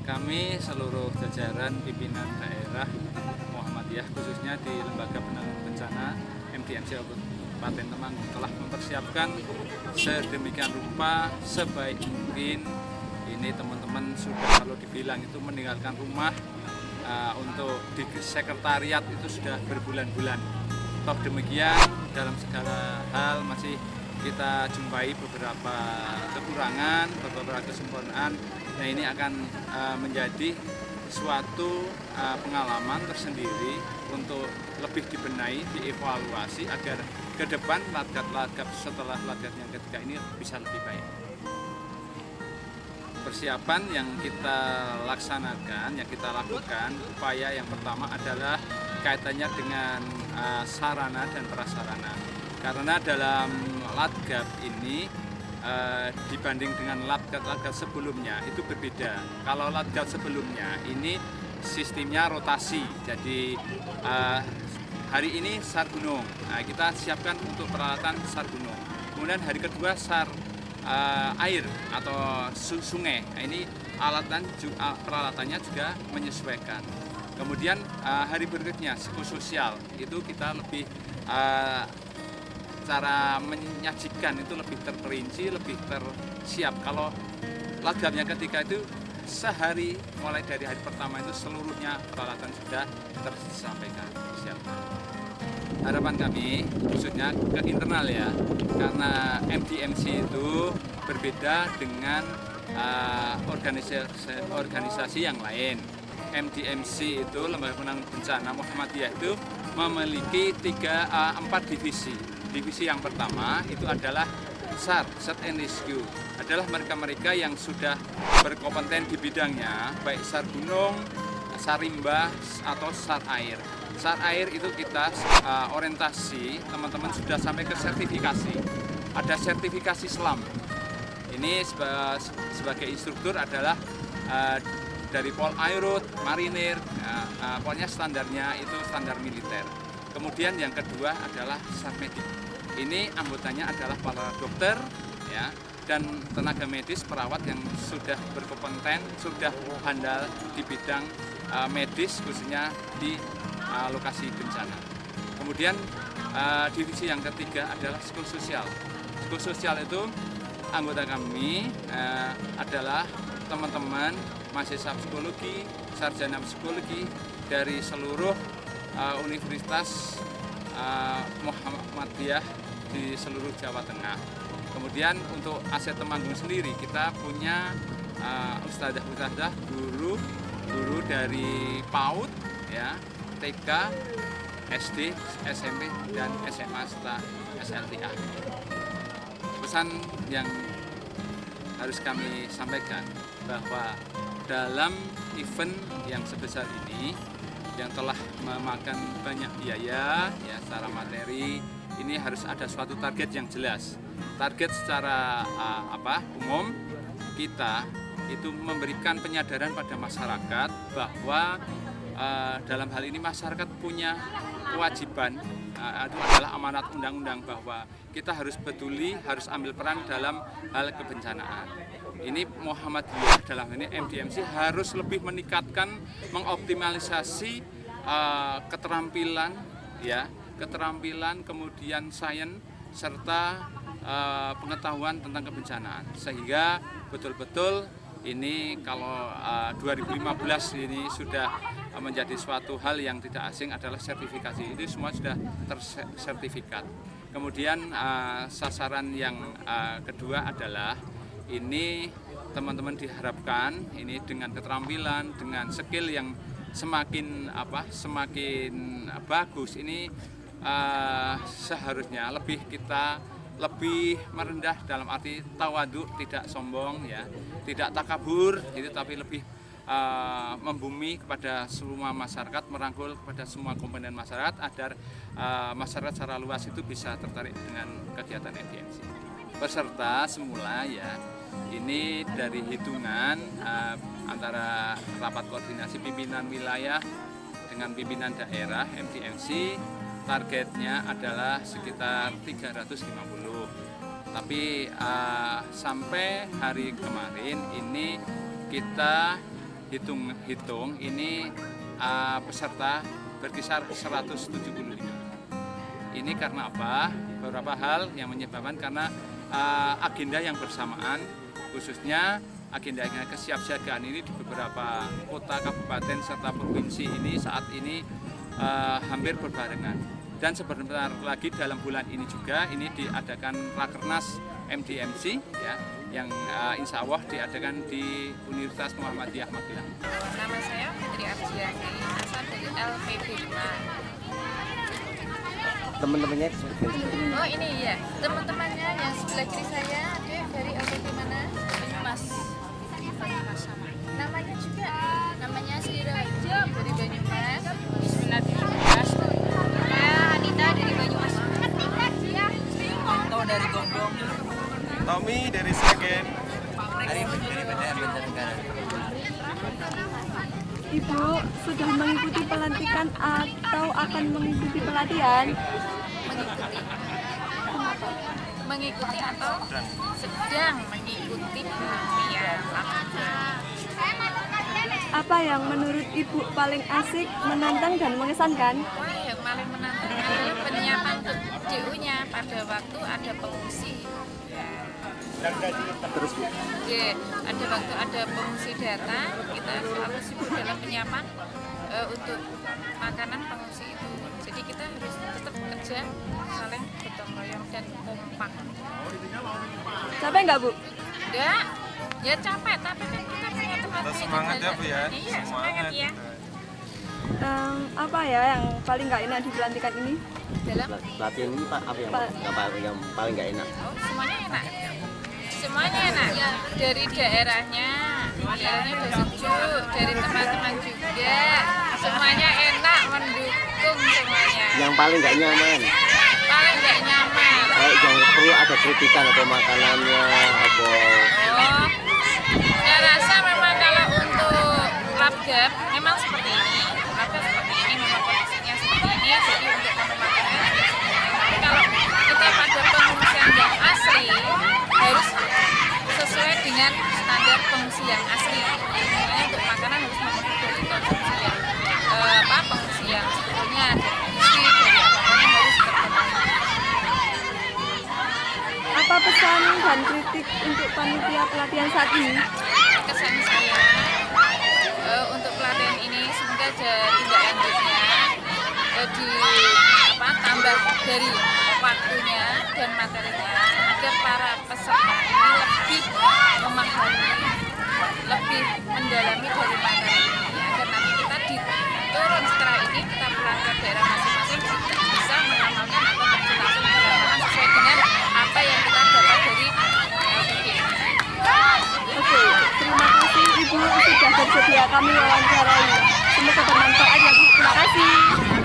Kami seluruh jajaran pimpinan daerah Muhammadiyah khususnya di Lembaga Penanggulangan Bencana MDMC Kabupaten Temanggung telah mempersiapkan sedemikian rupa sebaik mungkin. Ini teman-teman sudah kalau dibilang itu meninggalkan rumah untuk di sekretariat itu sudah berbulan-bulan. Toh demikian dalam segala hal masih kita jumpai beberapa kekurangan, beberapa kesempurnaan. Nah ini akan menjadi suatu pengalaman tersendiri untuk lebih dibenahi, dievaluasi agar ke depan lagat-lagat setelah lagat yang ketiga ini bisa lebih baik. Persiapan yang kita laksanakan, yang kita lakukan, upaya yang pertama adalah kaitannya dengan sarana dan prasarana. Karena dalam latgab ini dibanding dengan latgab sebelumnya itu berbeda. Kalau latgab sebelumnya ini sistemnya rotasi, jadi hari ini SAR gunung, kita siapkan untuk peralatan SAR gunung. Kemudian hari kedua SAR air atau sungai, ini peralatannya juga menyesuaikan. Kemudian hari berikutnya psikososial, itu kita lebih cara menyajikan itu lebih terperinci, lebih tersiap. Kalau lagamnya ketika itu sehari mulai dari hari pertama itu seluruhnya peralatan sudah tersampaikan, disiapkan. Harapan kami khususnya ke internal ya, karena MDMC itu berbeda dengan organisasi yang lain. MDMC itu Lembaga Penanggulangan Bencana Muhammadiyah itu memiliki 4 divisi. Divisi yang pertama itu adalah SAR, Search and Rescue, adalah mereka-mereka yang sudah berkompeten di bidangnya, baik SAR gunung, SAR limbah, atau SAR air. SAR air itu kita orientasi, teman-teman sudah sampai ke sertifikasi. Ada sertifikasi SLAM. Ini sebagai instruktur adalah dari Pol Airut, Marinir, pokoknya standarnya itu standar militer. Kemudian yang kedua adalah SAR medik. Ini anggotanya adalah para dokter ya, dan tenaga medis, perawat yang sudah berkompeten, sudah handal di bidang medis khususnya di lokasi bencana. Kemudian divisi yang ketiga adalah psikososial. Psikososial itu anggota kami adalah teman-teman mahasiswa psikologi, sarjana psikologi dari seluruh Universitas Muhammadiyah di seluruh Jawa Tengah. Kemudian untuk aset Temanggung sendiri kita punya ustadzah-ustadzah, guru dari PAUD ya, TK, SD, SMP, dan SMA serta SLTA. Pesan yang harus kami sampaikan bahwa dalam event yang sebesar ini yang telah memakan banyak biaya ya secara materi, ini harus ada suatu target yang jelas. Target secara umum kita itu memberikan penyadaran pada masyarakat bahwa dalam hal ini masyarakat punya kewajiban, itu adalah amanat undang-undang bahwa kita harus peduli, harus ambil peran dalam hal kebencanaan. Ini Muhammadiyah dalam ini MDMC harus lebih meningkatkan, mengoptimalisasi keterampilan ya, kemudian sains serta pengetahuan tentang kebencanaan, sehingga betul-betul ini kalau 2015 ini sudah menjadi suatu hal yang tidak asing adalah sertifikasi. Ini semua sudah tersertifikat. Kemudian sasaran yang kedua adalah ini teman-teman diharapkan ini dengan keterampilan, dengan skill yang semakin bagus ini seharusnya kita lebih merendah dalam arti tawadhu, tidak sombong ya, tidak takabur gitu, tapi lebih membumi kepada semua masyarakat, merangkul kepada semua komponen masyarakat agar masyarakat secara luas itu bisa tertarik dengan kegiatan MDMC. Peserta semula ya, ini dari hitungan antara rapat koordinasi pimpinan wilayah dengan pimpinan daerah MDMC, targetnya adalah sekitar 350. Tapi sampai hari kemarin ini kita hitung ini peserta berkisar 175. Ini karena apa? Beberapa hal yang menyebabkan karena agenda yang bersamaan, khususnya agenda kesiapsiagaan ini di beberapa kota, kabupaten, serta provinsi ini saat ini hampir berbarengan. Dan sebentar lagi dalam bulan ini juga ini diadakan Rakernas MDMC ya, yang insya Allah diadakan di Universitas Muhammadiyah Magelang. Nama saya Fitri Arjiani, asal dari LPB 5. Teman-temannya Oh ini ya, teman-temannya yang sebelah kiri saya ada dari LPB mana? Banyumas. Banyumas sama. Namanya juga? Namanya Sri Rajo dari Banyumas. Bismillah dari Banyumas. Ya, Anita dari Banyumas. Anto dari Gonggong. Tommy dari Sragen. Dari Banjarnegara. Ibu sudah mengikuti pelantikan atau akan mengikuti pelatihan? Mengikuti atau sedang mengikuti pelatihan. Apa yang menurut Ibu paling asik, menantang dan mengesankan? Wah, yang paling menantang adalah penyiapan untuk DU-nya pada waktu ada pengungsi. Terus Bu, Oke, ada waktu ada pengungsi datang, kita selalu sibuk dalam penyiapan untuk makanan pengungsi itu. Jadi kita harus tetap kerja saling gotong royong dan kompak. Capek nggak Bu? Enggak, ya capek, tapi kan kita punya tempat Tetap semangat ya Bu ya. Iya, semangat ya. Apa ya yang paling nggak enak di pelantikan ini? Dalam pelatihan ini Pak apa yang paling nggak enak? semuanya enak. Semuanya enak. Dari daerahnya udah sejuk, dari teman-teman juga. Semuanya enak, mendukung semuanya. Yang paling nggak nyaman? Paling nggak nyaman. Yang perlu ada kritikan atau makanannya atau Oh, saya rasa memang kalau untuk Labgap memang seperti ini. Labgap seperti ini, memang kondisinya seperti ini. Jadi untuk makanan tapi kalau kita pada pengungsian yang asli harus sesuai dengan standar pengungsi yang asli. Makanya untuk makanan harus memenuhi konsumsi yang pengungsi yang sebetulnya dari isi dari apapun harus terpenuhi. Apa pesan dan kritik untuk panitia pelatihan saat ini? Kesan saya untuk pelatihan ini semoga ada tindak lanjutnya tambah dari waktunya dan materinya agar para peserta ini lebih memahami, lebih mendalami dari materi ini agar nanti kita turun setelah ini kita pulang ke daerah masing-masing bisa mengamalkan atau terjun langsung di lapangan sesuai dengan apa yang kita dapat dari LPB. Oke, terima kasih Ibu sudah bersedia kami wawancarai. Semoga bermanfaat ya Bu. Terima kasih.